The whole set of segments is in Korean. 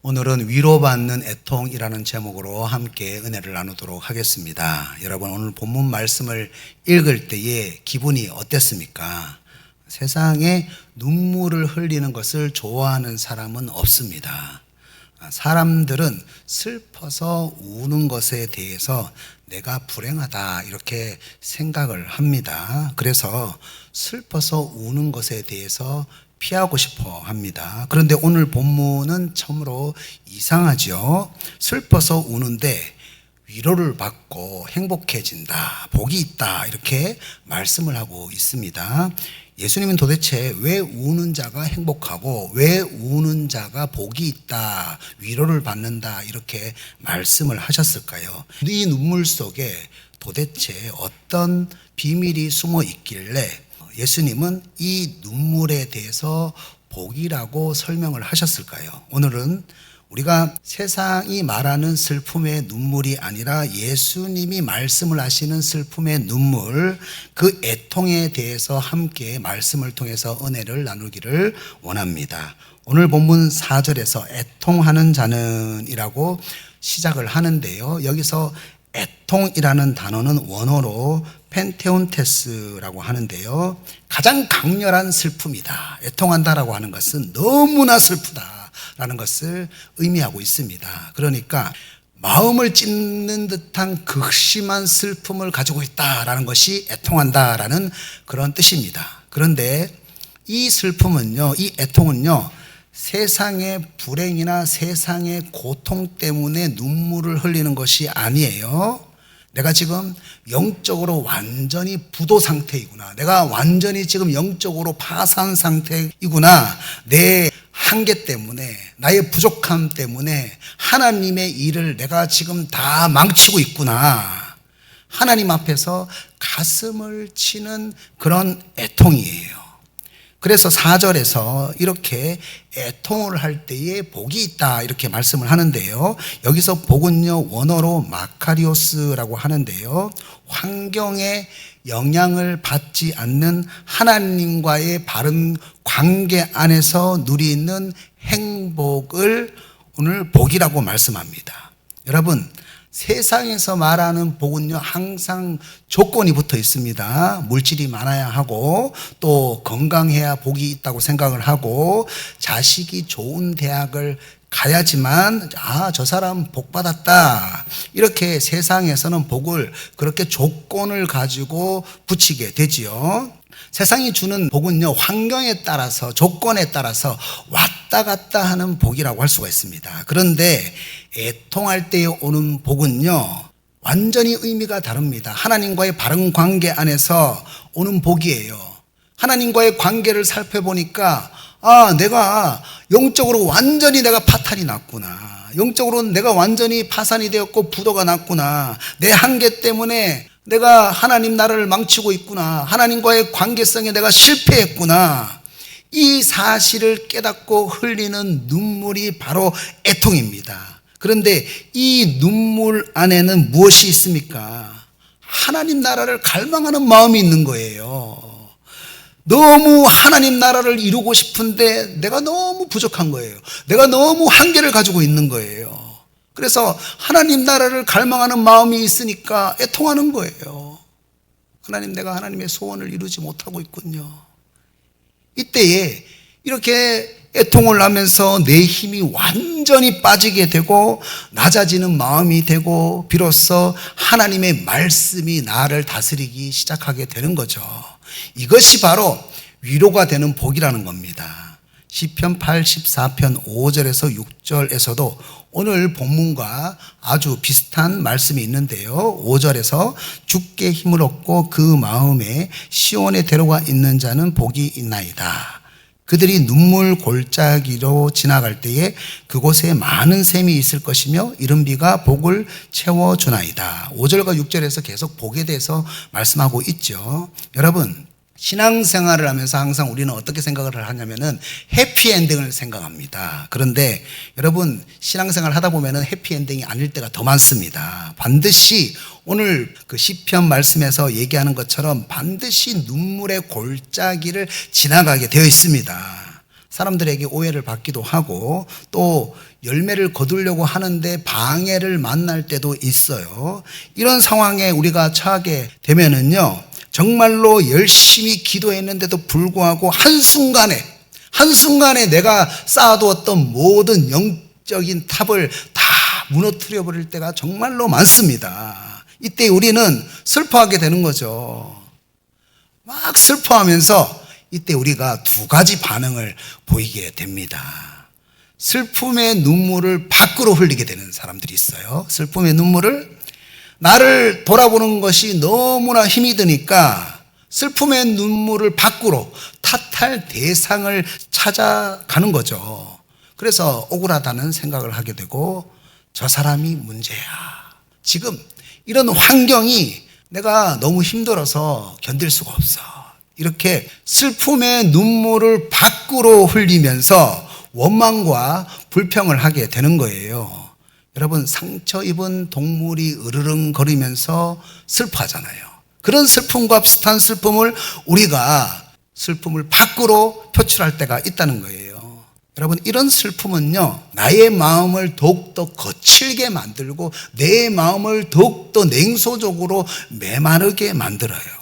오늘은 위로받는 애통이라는 제목으로 함께 은혜를 나누도록 하겠습니다. 여러분, 오늘 본문 말씀을 읽을 때의 기분이 어땠습니까? 세상에 눈물을 흘리는 것을 좋아하는 사람은 없습니다. 사람들은 슬퍼서 우는 것에 대해서 내가 불행하다 이렇게 생각을 합니다. 그래서 슬퍼서 우는 것에 대해서 피하고 싶어 합니다. 그런데 오늘 본문은 참으로 이상하죠. 슬퍼서 우는데 위로를 받고 행복해진다, 복이 있다 이렇게 말씀을 하고 있습니다. 예수님은 도대체 왜 우는 자가 행복하고 왜 우는 자가 복이 있다, 위로를 받는다 이렇게 말씀을 하셨을까요? 이 눈물 속에 도대체 어떤 비밀이 숨어 있길래 예수님은 이 눈물에 대해서 복이라고 설명을 하셨을까요? 오늘은 우리가 세상이 말하는 슬픔의 눈물이 아니라 예수님이 말씀을 하시는 슬픔의 눈물, 그 애통에 대해서 함께 말씀을 통해서 은혜를 나누기를 원합니다. 오늘 본문 4절에서 애통하는 자는 이라고 시작을 하는데요. 여기서 애통이라는 단어는 원어로 펜테온테스라고 하는데요. 가장 강렬한 슬픔이다. 애통한다라고 하는 것은 너무나 슬프다라는 것을 의미하고 있습니다. 그러니까 마음을 찢는 듯한 극심한 슬픔을 가지고 있다라는 것이 애통한다라는 그런 뜻입니다. 그런데 이 슬픔은요, 이 애통은요, 세상의 불행이나 세상의 고통 때문에 눈물을 흘리는 것이 아니에요. 내가 지금 영적으로 완전히 부도 상태이구나. 내가 완전히 지금 영적으로 파산 상태이구나. 내 한계 때문에, 나의 부족함 때문에 하나님의 일을 내가 지금 다 망치고 있구나. 하나님 앞에서 가슴을 치는 그런 애통이에요. 그래서 4절에서 이렇게 애통을 할 때에 복이 있다 이렇게 말씀을 하는데요. 여기서 복은요, 원어로 마카리오스라고 하는데요. 환경에 영향을 받지 않는 하나님과의 바른 관계 안에서 누리는 행복을 오늘 복이라고 말씀합니다. 여러분, 세상에서 말하는 복은요, 항상 조건이 붙어 있습니다. 물질이 많아야 하고, 또 건강해야 복이 있다고 생각을 하고, 자식이 좋은 대학을 가야지만 저 사람 복 받았다, 이렇게 세상에서는 복을 그렇게 조건을 가지고 붙이게 되지요. 세상이 주는 복은요, 환경에 따라서, 조건에 따라서 왔다 갔다 하는 복이라고 할 수가 있습니다. 그런데 애통할 때에 오는 복은요, 완전히 의미가 다릅니다. 하나님과의 바른 관계 안에서 오는 복이에요. 하나님과의 관계를 살펴보니까 내가 영적으로 완전히 내가 파탄이 났구나. 영적으로는 내가 완전히 파산이 되었고 부도가 났구나. 내 한계 때문에 내가 하나님 나라를 망치고 있구나. 하나님과의 관계성에 내가 실패했구나. 이 사실을 깨닫고 흘리는 눈물이 바로 애통입니다. 그런데 이 눈물 안에는 무엇이 있습니까? 하나님 나라를 갈망하는 마음이 있는 거예요. 너무 하나님 나라를 이루고 싶은데 내가 너무 부족한 거예요. 내가 너무 한계를 가지고 있는 거예요. 그래서 하나님 나라를 갈망하는 마음이 있으니까 애통하는 거예요. 하나님, 내가 하나님의 소원을 이루지 못하고 있군요. 이때에 이렇게 애통을 하면서 내 힘이 완전히 빠지게 되고 낮아지는 마음이 되고 비로소 하나님의 말씀이 나를 다스리기 시작하게 되는 거죠. 이것이 바로 위로가 되는 복이라는 겁니다. 시편 84편 5절에서 6절에서도 오늘 본문과 아주 비슷한 말씀이 있는데요. 5절에서 주께 힘을 얻고 그 마음에 시온에 데려가 있는 자는 복이 있나이다. 그들이 눈물 골짜기로 지나갈 때에 그곳에 많은 샘이 있을 것이며 이른 비가 복을 채워주나이다. 5절과 6절에서 계속 복에 대해서 말씀하고 있죠. 여러분, 신앙생활을 하면서 항상 우리는 어떻게 생각을 하냐면은 해피엔딩을 생각합니다. 그런데 여러분, 신앙생활 하다 보면은 해피엔딩이 아닐 때가 더 많습니다. 반드시 오늘 그 시편 말씀에서 얘기하는 것처럼 반드시 눈물의 골짜기를 지나가게 되어 있습니다. 사람들에게 오해를 받기도 하고 또 열매를 거두려고 하는데 방해를 만날 때도 있어요. 이런 상황에 우리가 처하게 되면은요, 정말로 열심히 기도했는데도 불구하고 한순간에 내가 쌓아두었던 모든 영적인 탑을 다 무너뜨려 버릴 때가 정말로 많습니다. 이때 우리는 슬퍼하게 되는 거죠. 막 슬퍼하면서 이때 우리가 두 가지 반응을 보이게 됩니다. 슬픔의 눈물을 밖으로 흘리게 되는 사람들이 있어요. 슬픔의 눈물을, 나를 돌아보는 것이 너무나 힘이 드니까 슬픔의 눈물을 밖으로 탓할 대상을 찾아가는 거죠. 그래서 억울하다는 생각을 하게 되고, 저 사람이 문제야. 지금 이런 환경이 내가 너무 힘들어서 견딜 수가 없어. 이렇게 슬픔의 눈물을 밖으로 흘리면서 원망과 불평을 하게 되는 거예요. 여러분, 상처 입은 동물이 으르렁거리면서 슬퍼하잖아요. 그런 슬픔과 비슷한 슬픔을 우리가 슬픔을 밖으로 표출할 때가 있다는 거예요. 여러분, 이런 슬픔은요, 나의 마음을 더욱더 거칠게 만들고 내 마음을 더욱더 냉소적으로 메마르게 만들어요.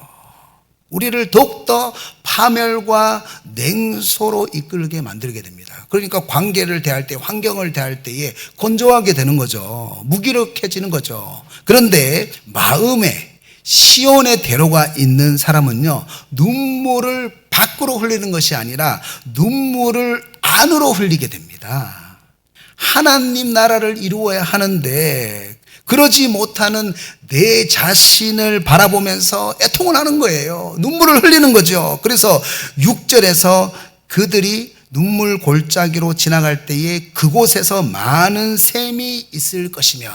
우리를 더욱더 파멸과 냉소로 이끌게 만들게 됩니다. 그러니까 관계를 대할 때, 환경을 대할 때에 건조하게 되는 거죠. 무기력해지는 거죠. 그런데 마음에 시온의 대로가 있는 사람은요, 눈물을 밖으로 흘리는 것이 아니라 눈물을 안으로 흘리게 됩니다. 하나님 나라를 이루어야 하는데 그러지 못하는 내 자신을 바라보면서 애통을 하는 거예요. 눈물을 흘리는 거죠. 그래서 6절에서 그들이 눈물 골짜기로 지나갈 때에 그곳에서 많은 샘이 있을 것이며,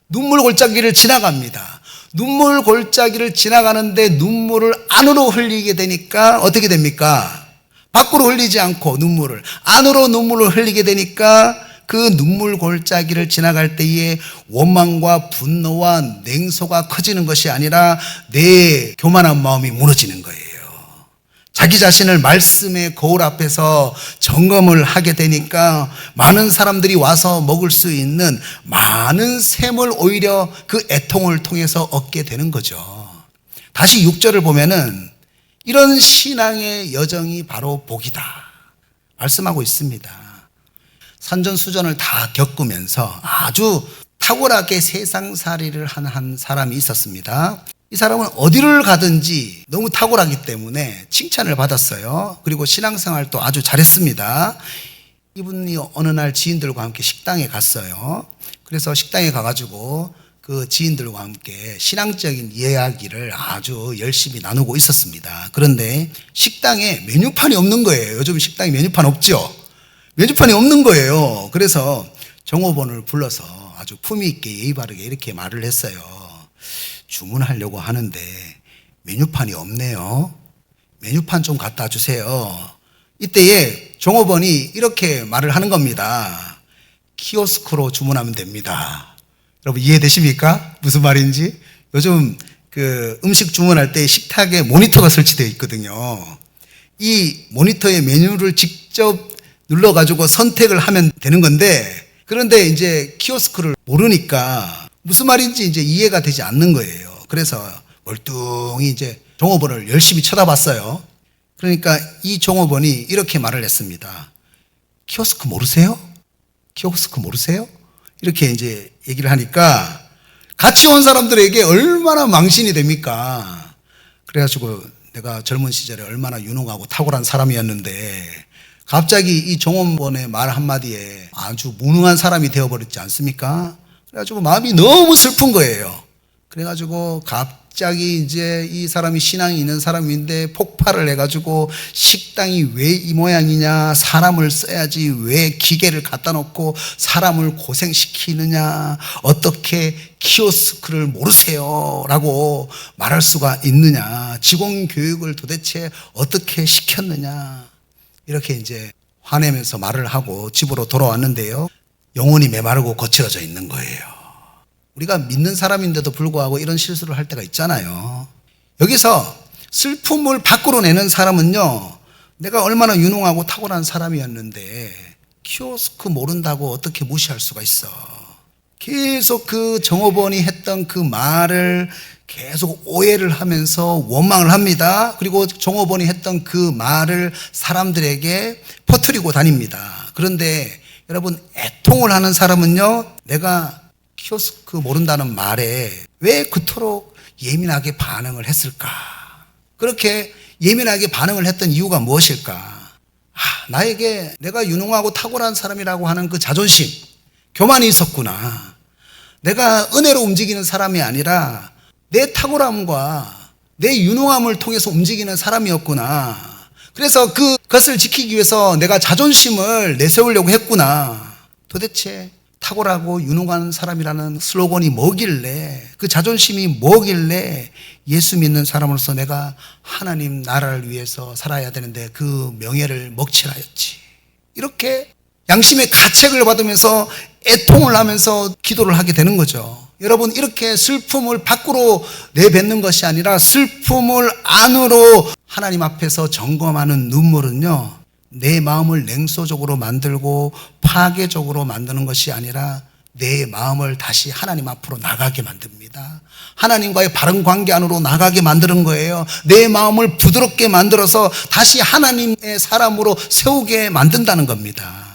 눈물 골짜기를 지나갑니다. 눈물 골짜기를 지나가는데 눈물을 안으로 흘리게 되니까 어떻게 됩니까? 밖으로 흘리지 않고 눈물을 안으로 눈물을 흘리게 되니까 그 눈물 골짜기를 지나갈 때에 원망과 분노와 냉소가 커지는 것이 아니라 내 교만한 마음이 무너지는 거예요. 자기 자신을 말씀의 거울 앞에서 점검을 하게 되니까 많은 사람들이 와서 먹을 수 있는 많은 샘을 오히려 그 애통을 통해서 얻게 되는 거죠. 다시 6절을 보면은 이런 신앙의 여정이 바로 복이다 말씀하고 있습니다. 산전수전을 다 겪으면서 아주 탁월하게 세상살이를 한 사람이 있었습니다. 이 사람은 어디를 가든지 너무 탁월하기 때문에 칭찬을 받았어요. 그리고 신앙생활도 아주 잘했습니다. 이분이 어느 날 지인들과 함께 식당에 갔어요. 그래서 식당에 가가지고 그 지인들과 함께 신앙적인 이야기를 아주 열심히 나누고 있었습니다. 그런데 식당에 메뉴판이 없는 거예요. 요즘 식당에 메뉴판 없죠? 메뉴판이 없는 거예요. 그래서 종업원을 불러서 아주 품위 있게 예의 바르게 이렇게 말을 했어요. 주문하려고 하는데 메뉴판이 없네요. 메뉴판 좀 갖다 주세요. 이때에 종업원이 이렇게 말을 하는 겁니다. 키오스크로 주문하면 됩니다. 여러분 이해되십니까? 무슨 말인지? 요즘 그 음식 주문할 때 식탁에 모니터가 설치되어 있거든요. 이 모니터의 메뉴를 직접 눌러가지고 선택을 하면 되는 건데, 그런데 이제 키오스크를 모르니까 무슨 말인지 이제 이해가 되지 않는 거예요. 그래서 멀뚱히 이제 종업원을 열심히 쳐다봤어요. 그러니까 이 종업원이 이렇게 말을 했습니다. 키오스크 모르세요? 키오스크 모르세요? 이렇게 이제 얘기를 하니까 같이 온 사람들에게 얼마나 망신이 됩니까? 그래가지고 내가 젊은 시절에 얼마나 유능하고 탁월한 사람이었는데 갑자기 이 종업원의 말 한마디에 아주 무능한 사람이 되어버렸지 않습니까? 그래가지고 마음이 너무 슬픈 거예요. 그래가지고 갑자기 이제 이 사람이 신앙이 있는 사람인데 폭발을 해가지고 식당이 왜 이 모양이냐, 사람을 써야지 왜 기계를 갖다 놓고 사람을 고생시키느냐, 어떻게 키오스크를 모르세요 라고 말할 수가 있느냐, 직원 교육을 도대체 어떻게 시켰느냐, 이렇게 이제 화내면서 말을 하고 집으로 돌아왔는데요, 영혼이 메마르고 거칠어져 있는 거예요. 우리가 믿는 사람인데도 불구하고 이런 실수를 할 때가 있잖아요. 여기서 슬픔을 밖으로 내는 사람은요, 내가 얼마나 유능하고 탁월한 사람이었는데 키오스크 모른다고 어떻게 무시할 수가 있어. 계속 그 종업원이 했던 그 말을 계속 오해를 하면서 원망을 합니다. 그리고 종업원이 했던 그 말을 사람들에게 퍼뜨리고 다닙니다. 그런데 여러분, 애통을 하는 사람은요, 내가 키오스크 모른다는 말에 왜 그토록 예민하게 반응을 했을까? 그렇게 예민하게 반응을 했던 이유가 무엇일까? 나에게 내가 유능하고 탁월한 사람이라고 하는 그 자존심, 교만이 있었구나. 내가 은혜로 움직이는 사람이 아니라 내 탁월함과 내 유능함을 통해서 움직이는 사람이었구나. 그래서 그것을 지키기 위해서 내가 자존심을 내세우려고 했구나. 도대체 탁월하고 유능한 사람이라는 슬로건이 뭐길래, 그 자존심이 뭐길래 예수 믿는 사람으로서 내가 하나님 나라를 위해서 살아야 되는데 그 명예를 먹칠하였지. 이렇게 양심의 가책을 받으면서 애통을 하면서 기도를 하게 되는 거죠. 여러분, 이렇게 슬픔을 밖으로 내뱉는 것이 아니라 슬픔을 안으로 하나님 앞에서 점검하는 눈물은요, 내 마음을 냉소적으로 만들고 파괴적으로 만드는 것이 아니라 내 마음을 다시 하나님 앞으로 나가게 만듭니다. 하나님과의 바른 관계 안으로 나가게 만드는 거예요. 내 마음을 부드럽게 만들어서 다시 하나님의 사람으로 세우게 만든다는 겁니다.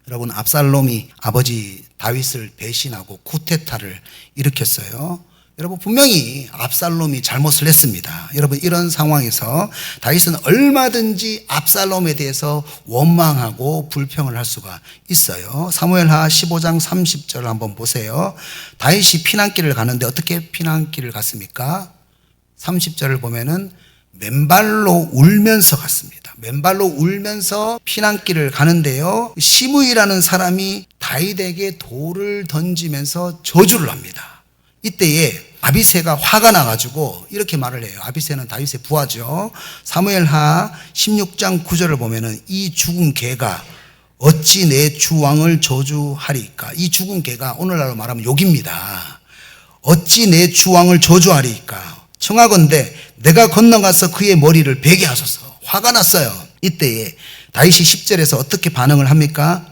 여러분, 압살롬이 아버지 다윗을 배신하고 쿠데타를 일으켰어요. 여러분, 분명히 압살롬이 잘못을 했습니다. 여러분, 이런 상황에서 다윗은 얼마든지 압살롬에 대해서 원망하고 불평을 할 수가 있어요. 사무엘하 15장 30절을 한번 보세요. 다윗이 피난길을 가는데 어떻게 피난길을 갔습니까? 30절을 보면은 맨발로 울면서 갔습니다. 맨발로 울면서 피난길을 가는데요, 시므이라는 사람이 다윗에게 돌을 던지면서 저주를 합니다. 이때에 아비새가 화가 나가지고 이렇게 말을 해요. 아비새는 다윗의 부하죠. 사무엘하 16장 9절을 보면은 이 죽은 개가 어찌 내 주 왕을 저주하리까. 이 죽은 개가 오늘날로 말하면 욕입니다. 어찌 내 주 왕을 저주하리까. 청하건대 내가 건너가서 그의 머리를 베게 하소서. 화가 났어요. 이때에 다윗이 10절에서 어떻게 반응을 합니까?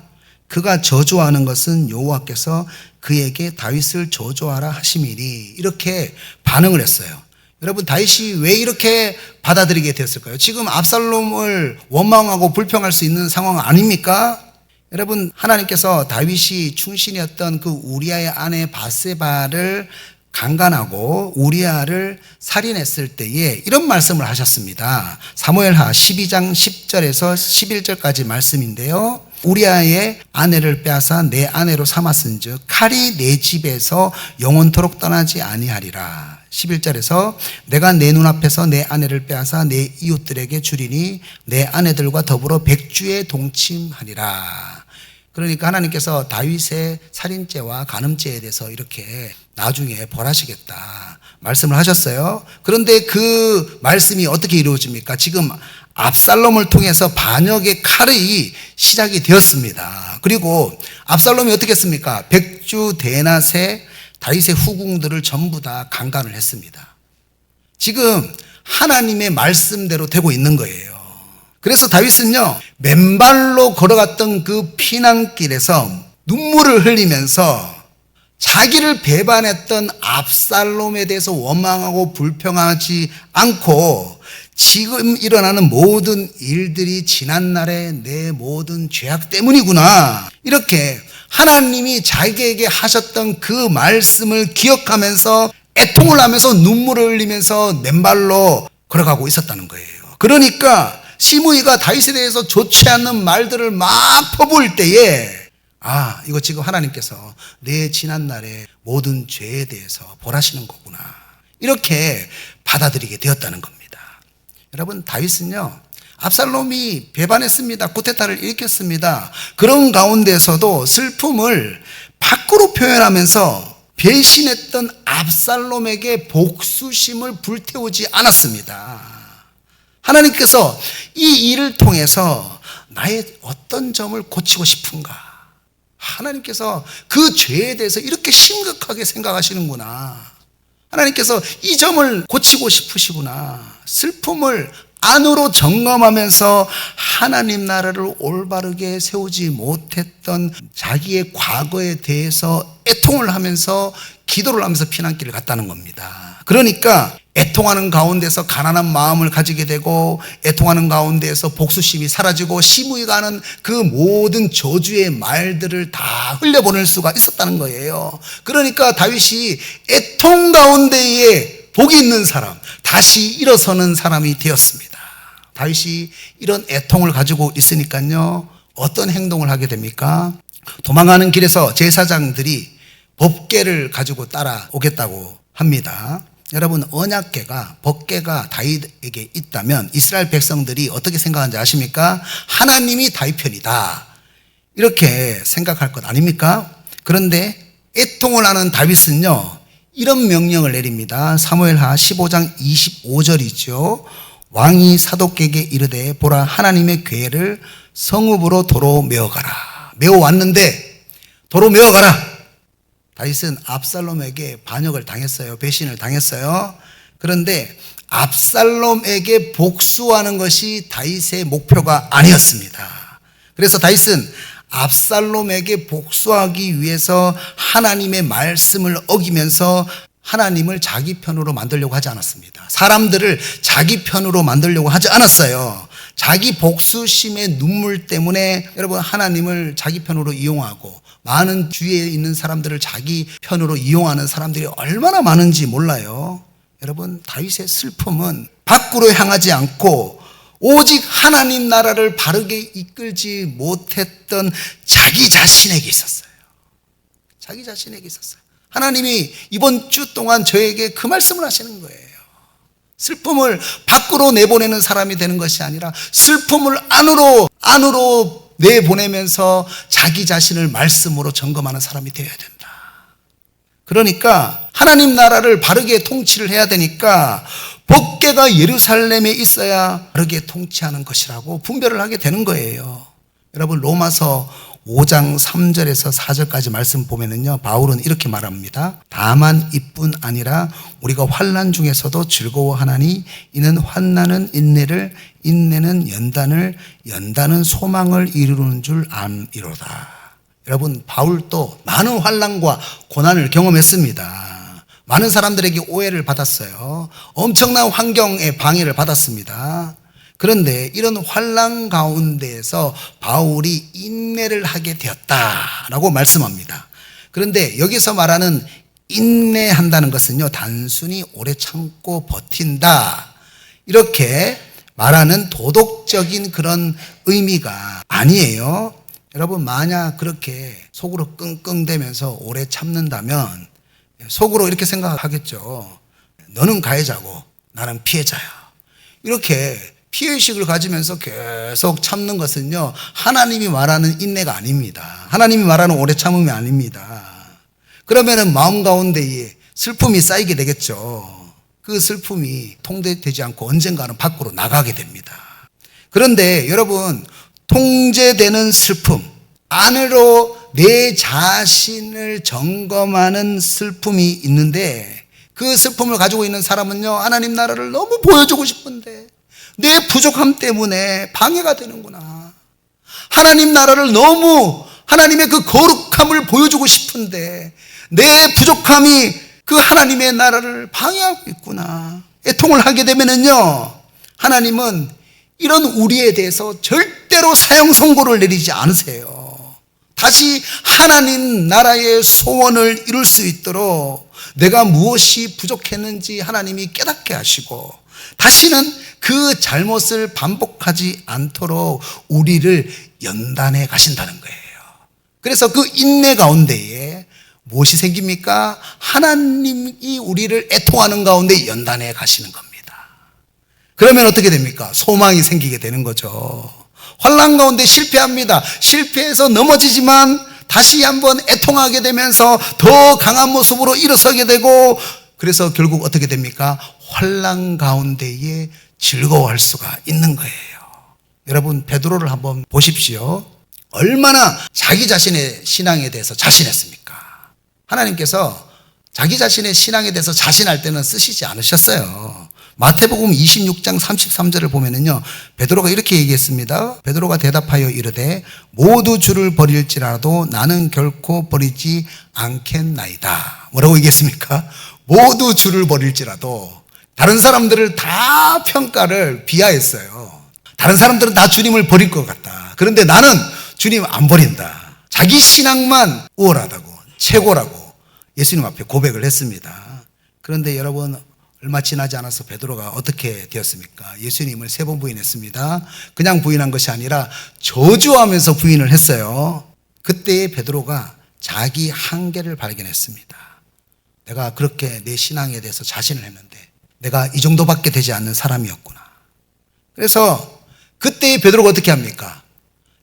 그가 저주하는 것은 여호와께서 그에게 다윗을 저주하라 하심이니, 이렇게 반응을 했어요. 여러분, 다윗이 왜 이렇게 받아들이게 됐을까요? 지금 압살롬을 원망하고 불평할 수 있는 상황 아닙니까? 여러분, 하나님께서 다윗이 충신이었던 그 우리아의 아내 바세바를 강간하고 우리아를 살인했을 때에 이런 말씀을 하셨습니다. 사무엘하 12장 10절에서 11절까지 말씀인데요, 우리아의 아내를 빼앗아 내 아내로 삼았은즉 칼이 내 집에서 영원토록 떠나지 아니하리라. 11절에서 내가 내 눈앞에서 내 아내를 빼앗아 내 이웃들에게 주리니 내 아내들과 더불어 백주에 동침하리라. 그러니까 하나님께서 다윗의 살인죄와 간음죄에 대해서 이렇게 나중에 벌하시겠다 말씀을 하셨어요. 그런데 그 말씀이 어떻게 이루어집니까? 지금 압살롬을 통해서 반역의 칼이 시작이 되었습니다. 그리고 압살롬이 어떻게 했습니까? 백주 대낮에 다윗의 후궁들을 전부 다 강간을 했습니다. 지금 하나님의 말씀대로 되고 있는 거예요. 그래서 다윗은요, 맨발로 걸어갔던 그 피난길에서 눈물을 흘리면서 자기를 배반했던 압살롬에 대해서 원망하고 불평하지 않고 지금 일어나는 모든 일들이 지난날의 내 모든 죄악 때문이구나, 이렇게 하나님이 자기에게 하셨던 그 말씀을 기억하면서 애통을 하면서 눈물을 흘리면서 맨발로 걸어가고 있었다는 거예요. 그러니까 시므이가 다윗에 대해서 좋지 않는 말들을 막 퍼부을 때에 이거 지금 하나님께서 내 지난날의 모든 죄에 대해서 벌하시는 거구나, 이렇게 받아들이게 되었다는 겁니다. 여러분, 다윗은요, 압살롬이 배반했습니다. 쿠데타를 일으켰습니다. 그런 가운데서도 슬픔을 밖으로 표현하면서 배신했던 압살롬에게 복수심을 불태우지 않았습니다. 하나님께서 이 일을 통해서 나의 어떤 점을 고치고 싶은가? 하나님께서 그 죄에 대해서 이렇게 심각하게 생각하시는구나. 하나님께서 이 점을 고치고 싶으시구나. 슬픔을 안으로 점검하면서 하나님 나라를 올바르게 세우지 못했던 자기의 과거에 대해서 애통을 하면서 기도를 하면서 피난길을 갔다는 겁니다. 그러니까 애통하는 가운데서 가난한 마음을 가지게 되고, 애통하는 가운데서 복수심이 사라지고 시무이가 그 모든 저주의 말들을 다 흘려보낼 수가 있었다는 거예요. 그러니까 다윗이 애통 가운데에 복이 있는 사람, 다시 일어서는 사람이 되었습니다. 다윗이 이런 애통을 가지고 있으니까요, 어떤 행동을 하게 됩니까? 도망가는 길에서 제사장들이 법궤를 가지고 따라오겠다고 합니다. 여러분, 언약궤가, 법궤가 다윗에게 있다면 이스라엘 백성들이 어떻게 생각하는지 아십니까? 하나님이 다윗 편이다, 이렇게 생각할 것 아닙니까? 그런데 애통을 하는 다윗은요, 이런 명령을 내립니다. 사무엘하 15장 25절이죠. 왕이 사독에게 이르되 보라, 하나님의 궤를 성읍으로 도로 메어가라. 메어왔는데 도로 메어가라. 다윗은 압살롬에게 반역을 당했어요. 배신을 당했어요. 그런데 압살롬에게 복수하는 것이 다윗의 목표가 아니었습니다. 그래서 다윗은 압살롬에게 복수하기 위해서 하나님의 말씀을 어기면서 하나님을 자기 편으로 만들려고 하지 않았습니다. 사람들을 자기 편으로 만들려고 하지 않았어요. 자기 복수심의 눈물 때문에 여러분, 하나님을 자기 편으로 이용하고 많은 주위에 있는 사람들을 자기 편으로 이용하는 사람들이 얼마나 많은지 몰라요. 여러분, 다윗의 슬픔은 밖으로 향하지 않고 오직 하나님 나라를 바르게 이끌지 못했던 자기 자신에게 있었어요. 자기 자신에게 있었어요. 하나님이 이번 주 동안 저에게 그 말씀을 하시는 거예요. 슬픔을 밖으로 내보내는 사람이 되는 것이 아니라 슬픔을 안으로 내보내면서 자기 자신을 말씀으로 점검하는 사람이 되어야 된다. 그러니까 하나님 나라를 바르게 통치를 해야 되니까 법궤가 예루살렘에 있어야 바르게 통치하는 것이라고 분별을 하게 되는 거예요. 여러분, 로마서 5장 3절에서 4절까지 말씀 보면은요, 바울은 이렇게 말합니다. 다만 이뿐 아니라 우리가 환난 중에서도 즐거워하나니 이는 환난은 인내를, 인내는 연단을, 연단은 소망을 이루는 줄 암이로다. 여러분, 바울도 많은 환난과 고난을 경험했습니다. 많은 사람들에게 오해를 받았어요. 엄청난 환경에 방해를 받았습니다. 그런데 이런 환난 가운데에서 바울이 인내를 하게 되었다라고 말씀합니다. 그런데 여기서 말하는 인내한다는 것은요, 단순히 오래 참고 버틴다, 이렇게 말하는 도덕적인 그런 의미가 아니에요. 여러분, 만약 그렇게 속으로 끙끙대면서 오래 참는다면 속으로 이렇게 생각하겠죠. 너는 가해자고 나는 피해자야. 이렇게 피해의식을 가지면서 계속 참는 것은요, 하나님이 말하는 인내가 아닙니다. 하나님이 말하는 오래 참음이 아닙니다. 그러면은 마음 가운데에 슬픔이 쌓이게 되겠죠. 그 슬픔이 통제되지 않고 언젠가는 밖으로 나가게 됩니다. 그런데 여러분, 통제되는 슬픔, 안으로 내 자신을 점검하는 슬픔이 있는데, 그 슬픔을 가지고 있는 사람은요, 하나님 나라를 너무 보여주고 싶은데 내 부족함 때문에 방해가 되는구나. 하나님 나라를 너무, 하나님의 그 거룩함을 보여주고 싶은데 내 부족함이 그 하나님의 나라를 방해하고 있구나. 애통을 하게 되면은요, 하나님은 이런 우리에 대해서 절대로 사형 선고를 내리지 않으세요. 다시 하나님 나라의 소원을 이룰 수 있도록 내가 무엇이 부족했는지 하나님이 깨닫게 하시고 다시는 그 잘못을 반복하지 않도록 우리를 연단해 가신다는 거예요. 그래서 그 인내 가운데에 무엇이 생깁니까? 하나님이 우리를 애통하는 가운데 연단해 가시는 겁니다. 그러면 어떻게 됩니까? 소망이 생기게 되는 거죠. 환난 가운데 실패합니다. 실패해서 넘어지지만 다시 한번 애통하게 되면서 더 강한 모습으로 일어서게 되고, 그래서 결국 어떻게 됩니까? 환난 가운데에 즐거워할 수가 있는 거예요. 여러분, 베드로를 한번 보십시오. 얼마나 자기 자신의 신앙에 대해서 자신했습니까? 하나님께서 자기 자신의 신앙에 대해서 자신할 때는 쓰시지 않으셨어요. 마태복음 26장 33절을 보면은요, 베드로가 이렇게 얘기했습니다. 베드로가 대답하여 이르되 모두 주를 버릴지라도 나는 결코 버리지 않겠나이다. 뭐라고 얘기했습니까? 모두 주를 버릴지라도. 다른 사람들을 다 평가를 비하했어요. 다른 사람들은 다 주님을 버릴 것 같다. 그런데 나는 주님 안 버린다. 자기 신앙만 우월하다고, 최고라고 예수님 앞에 고백을 했습니다. 그런데 여러분, 얼마 지나지 않아서 베드로가 어떻게 되었습니까? 예수님을 3번 부인했습니다. 그냥 부인한 것이 아니라 저주하면서 부인을 했어요. 그때 베드로가 자기 한계를 발견했습니다. 내가 그렇게 내 신앙에 대해서 자신을 했는데 내가 이 정도밖에 되지 않는 사람이었구나. 그래서 그때 베드로가 어떻게 합니까?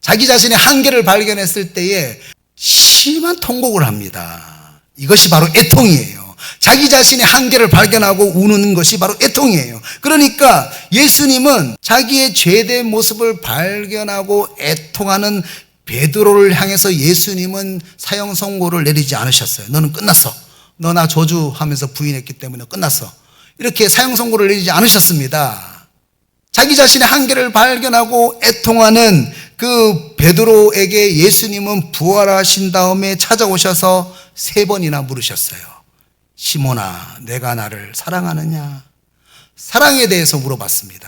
자기 자신의 한계를 발견했을 때에 심한 통곡을 합니다. 이것이 바로 애통이에요. 자기 자신의 한계를 발견하고 우는 것이 바로 애통이에요. 그러니까 예수님은 자기의 죄된 모습을 발견하고 애통하는 베드로를 향해서 예수님은 사형 선고를 내리지 않으셨어요. 너는 끝났어. 너 나 저주하면서 부인했기 때문에 끝났어. 이렇게 사형 선고를 내리지 않으셨습니다. 자기 자신의 한계를 발견하고 애통하는 그 베드로에게 예수님은 부활하신 다음에 찾아오셔서 3번이나 물으셨어요. 시몬아, 내가 나를 사랑하느냐? 사랑에 대해서 물어봤습니다.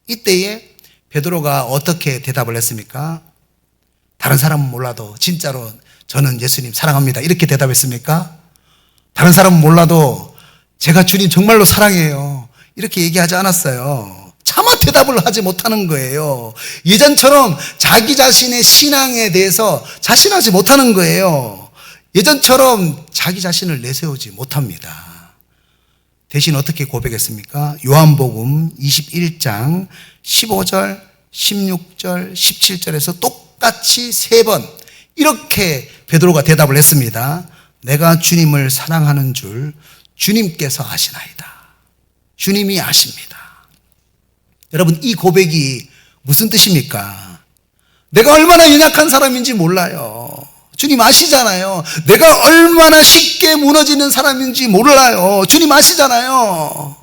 이때에 베드로가 어떻게 대답을 했습니까? 다른 사람은 몰라도 진짜로 저는 예수님 사랑합니다. 이렇게 대답했습니까? 다른 사람은 몰라도 제가 주님 정말로 사랑해요. 이렇게 얘기하지 않았어요. 차마 대답을 하지 못하는 거예요. 예전처럼 자기 자신의 신앙에 대해서 자신하지 못하는 거예요. 예전처럼 자기 자신을 내세우지 못합니다. 대신 어떻게 고백했습니까? 요한복음 21장 15절, 16절, 17절에서 똑같이 3번 이렇게 베드로가 대답을 했습니다. 내가 주님을 사랑하는 줄 주님께서 아시나이다. 주님이 아십니다. 여러분, 이 고백이 무슨 뜻입니까? 내가 얼마나 연약한 사람인지 몰라요. 주님 아시잖아요. 내가 얼마나 쉽게 무너지는 사람인지 몰라요. 주님 아시잖아요.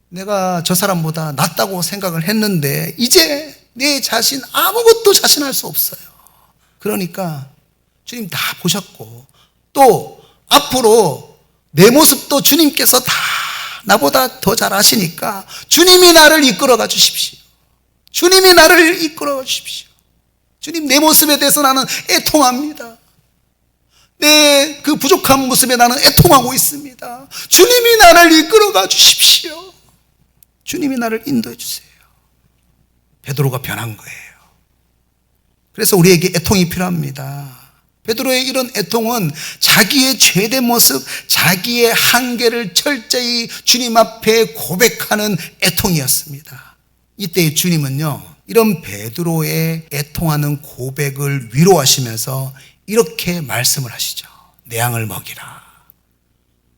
내가 저 사람보다 낫다고 생각을 했는데 이제 내 자신 아무것도 자신할 수 없어요. 그러니까 주님 다 보셨고 또 앞으로 내 모습도 주님께서 다 나보다 더 잘 아시니까 주님이 나를 이끌어가 주십시오. 주님이 나를 이끌어가 주십시오. 주님, 내 모습에 대해서 나는 애통합니다. 내 그 부족한 모습에 나는 애통하고 있습니다. 주님이 나를 이끌어가 주십시오. 주님이 나를 인도해 주세요. 베드로가 변한 거예요. 그래서 우리에게 애통이 필요합니다. 베드로의 이런 애통은 자기의 죄된 모습, 자기의 한계를 철저히 주님 앞에 고백하는 애통이었습니다. 이때 주님은요, 이런 베드로의 애통하는 고백을 위로하시면서 이렇게 말씀을 하시죠. 내 양을 먹이라.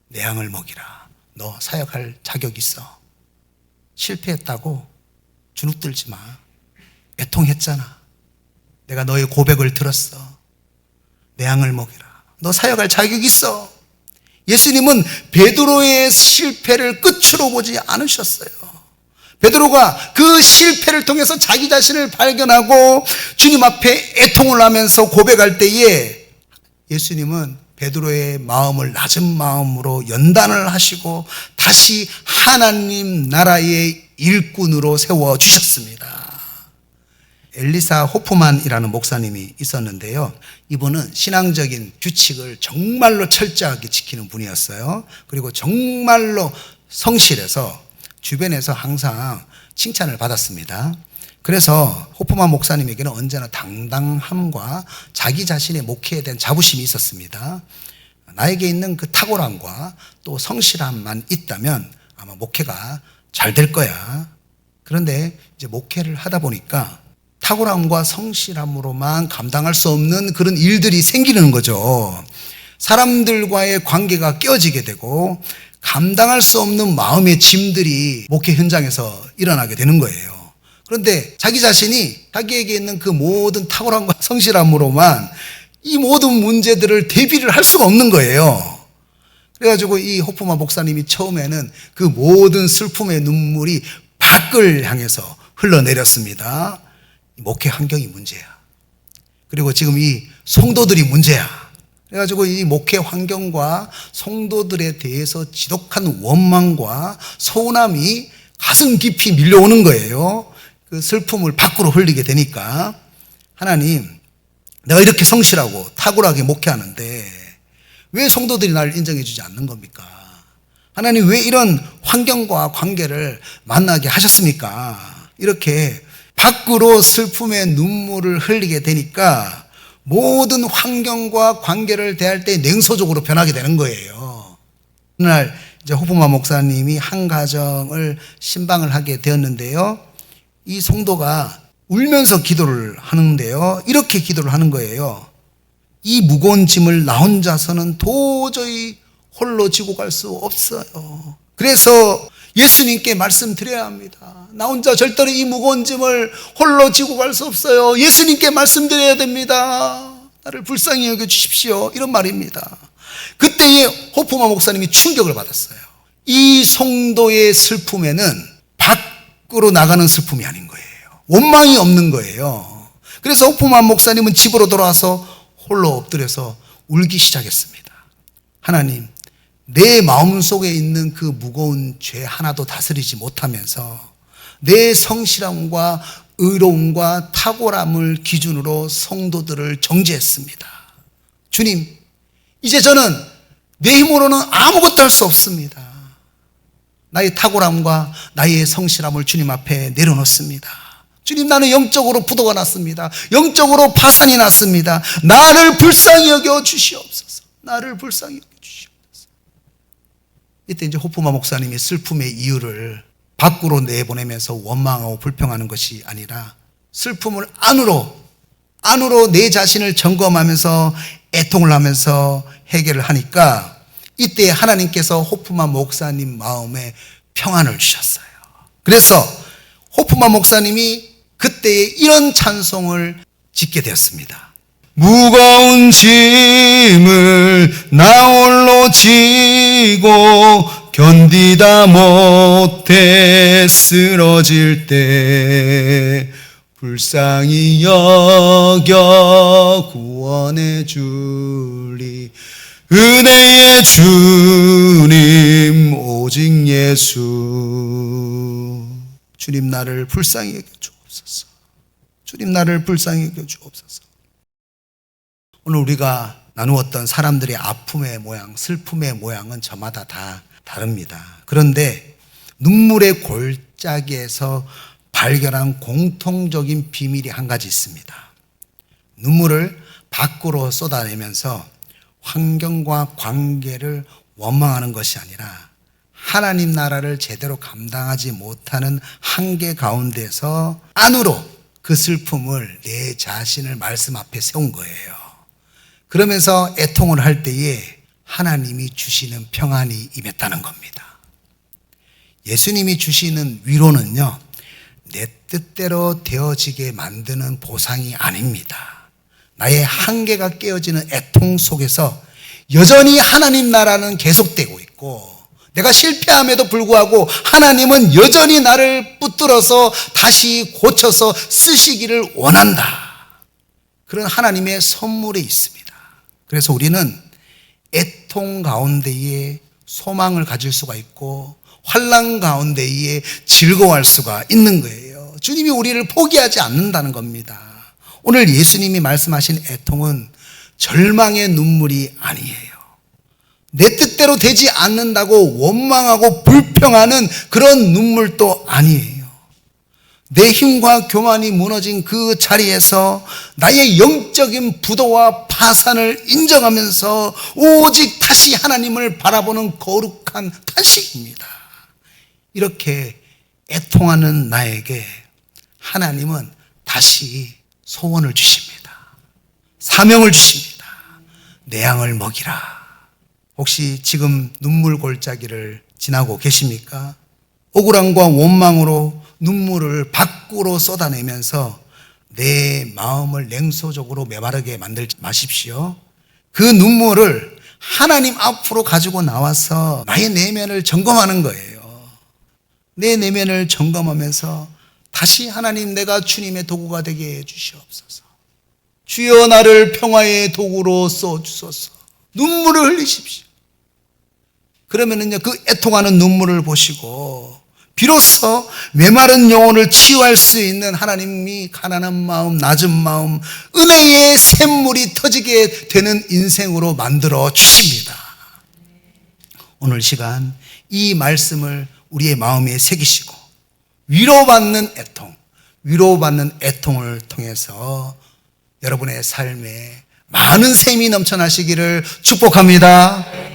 내 양을 먹이라. 너 사역할 자격 있어. 실패했다고 주눅들지 마. 애통했잖아. 내가 너의 고백을 들었어. 내 양을 먹이라. 너 사역할 자격 있어. 예수님은 베드로의 실패를 끝으로 보지 않으셨어요. 베드로가 그 실패를 통해서 자기 자신을 발견하고 주님 앞에 애통을 하면서 고백할 때에 예수님은 베드로의 마음을 낮은 마음으로 연단을 하시고 다시 하나님 나라의 일꾼으로 세워주셨습니다. 엘리사 호프만이라는 목사님이 있었는데요. 이분은 신앙적인 규칙을 정말로 철저하게 지키는 분이었어요. 그리고 정말로 성실해서 주변에서 항상 칭찬을 받았습니다. 그래서 호프만 목사님에게는 언제나 당당함과 자기 자신의 목회에 대한 자부심이 있었습니다. 나에게 있는 그 탁월함과 또 성실함만 있다면 아마 목회가 잘 될 거야. 그런데 이제 목회를 하다 보니까 탁월함과 성실함으로만 감당할 수 없는 그런 일들이 생기는 거죠. 사람들과의 관계가 깨어지게 되고 감당할 수 없는 마음의 짐들이 목회 현장에서 일어나게 되는 거예요. 그런데 자기 자신이 자기에게 있는 그 모든 탁월함과 성실함으로만 이 모든 문제들을 대비를 할 수가 없는 거예요. 그래가지고 이 호프만 목사님이 처음에는 그 모든 슬픔의 눈물이 밖을 향해서 흘러내렸습니다. 목회 환경이 문제야. 그리고 지금 이 성도들이 문제야. 그래가지고 이 목회 환경과 성도들에 대해서 지독한 원망과 서운함이 가슴 깊이 밀려오는 거예요. 그 슬픔을 밖으로 흘리게 되니까 하나님, 내가 이렇게 성실하고 탁월하게 목회하는데 왜 성도들이 나를 인정해 주지 않는 겁니까? 하나님, 왜 이런 환경과 관계를 만나게 하셨습니까? 이렇게 밖으로 슬픔의 눈물을 흘리게 되니까 모든 환경과 관계를 대할 때 냉소적으로 변하게 되는 거예요. 어느 날 이제 호프만 목사님이 한 가정을 신방을 하게 되었는데요. 이 성도가 울면서 기도를 하는데요. 이렇게 기도를 하는 거예요. 이 무거운 짐을 나 혼자서는 도저히 홀로 지고 갈 수 없어요. 그래서 예수님께 말씀드려야 합니다. 나 혼자 절대로 이 무거운 짐을 홀로 지고 갈 수 없어요. 예수님께 말씀드려야 됩니다. 나를 불쌍히 여겨주십시오. 이런 말입니다. 그때에 호프만 목사님이 충격을 받았어요. 이 성도의 슬픔에는 밖으로 나가는 슬픔이 아닌 거예요. 원망이 없는 거예요. 그래서 호프만 목사님은 집으로 돌아와서 홀로 엎드려서 울기 시작했습니다. 하나님, 내 마음속에 있는 그 무거운 죄 하나도 다스리지 못하면서 내 성실함과 의로움과 탁월함을 기준으로 성도들을 정죄했습니다. 주님, 이제 저는 내 힘으로는 아무것도 할 수 없습니다. 나의 탁월함과 나의 성실함을 주님 앞에 내려놓습니다. 주님, 나는 영적으로 부도가 났습니다. 영적으로 파산이 났습니다. 나를 불쌍히 여겨 주시옵소서. 나를 불쌍히 여겨 주시옵소서. 이때 이제 호프만 목사님이 슬픔의 이유를 밖으로 내보내면서 원망하고 불평하는 것이 아니라 슬픔을 안으로 내 자신을 점검하면서 애통을 하면서 해결을 하니까 이때 하나님께서 호프만 목사님 마음에 평안을 주셨어요. 그래서 호프만 목사님이 그때에 이런 찬송을 짓게 되었습니다. 무거운 짐을 나 홀로 지고 견디다 못해 쓰러질 때 불쌍히 여겨 구원해 주리 은혜의 주님 오직 예수. 주님, 나를 불쌍히 여겨 주옵소서. 주님, 나를 불쌍히 여겨 주옵소서. 오늘 우리가 나누었던 사람들의 아픔의 모양, 슬픔의 모양은 저마다 다 다릅니다. 그런데 눈물의 골짜기에서 발견한 공통적인 비밀이 한 가지 있습니다. 눈물을 밖으로 쏟아내면서 환경과 관계를 원망하는 것이 아니라 하나님 나라를 제대로 감당하지 못하는 한계 가운데서 안으로 그 슬픔을 내 자신을 말씀 앞에 세운 거예요. 그러면서 애통을 할 때에 하나님이 주시는 평안이 임했다는 겁니다. 예수님이 주시는 위로는요, 내 뜻대로 되어지게 만드는 보상이 아닙니다. 나의 한계가 깨어지는 애통 속에서 여전히 하나님 나라는 계속되고 있고 내가 실패함에도 불구하고 하나님은 여전히 나를 붙들어서 다시 고쳐서 쓰시기를 원한다. 그런 하나님의 선물이 있습니다. 그래서 우리는 애통 가운데에 소망을 가질 수가 있고 환난 가운데에 즐거워할 수가 있는 거예요. 주님이 우리를 포기하지 않는다는 겁니다. 오늘 예수님이 말씀하신 애통은 절망의 눈물이 아니에요. 내 뜻대로 되지 않는다고 원망하고 불평하는 그런 눈물도 아니에요. 내 힘과 교만이 무너진 그 자리에서 나의 영적인 부도와 파산을 인정하면서 오직 다시 하나님을 바라보는 거룩한 탄식입니다. 이렇게 애통하는 나에게 하나님은 다시 소원을 주십니다. 사명을 주십니다. 내 양을 먹이라. 혹시 지금 눈물 골짜기를 지나고 계십니까? 억울함과 원망으로 눈물을 밖으로 쏟아내면서 내 마음을 냉소적으로 메마르게 만들지 마십시오. 그 눈물을 하나님 앞으로 가지고 나와서 나의 내면을 점검하는 거예요. 내 내면을 점검하면서 다시 하나님, 내가 주님의 도구가 되게 해 주시옵소서. 주여, 나를 평화의 도구로 써주소서. 눈물을 흘리십시오. 그러면은요, 그 애통하는 눈물을 보시고 비로소 메마른 영혼을 치유할 수 있는 하나님이 가난한 마음, 낮은 마음, 은혜의 샘물이 터지게 되는 인생으로 만들어 주십니다. 오늘 시간 이 말씀을 우리의 마음에 새기시고 위로받는 애통을 통해서 여러분의 삶에 많은 샘이 넘쳐나시기를 축복합니다.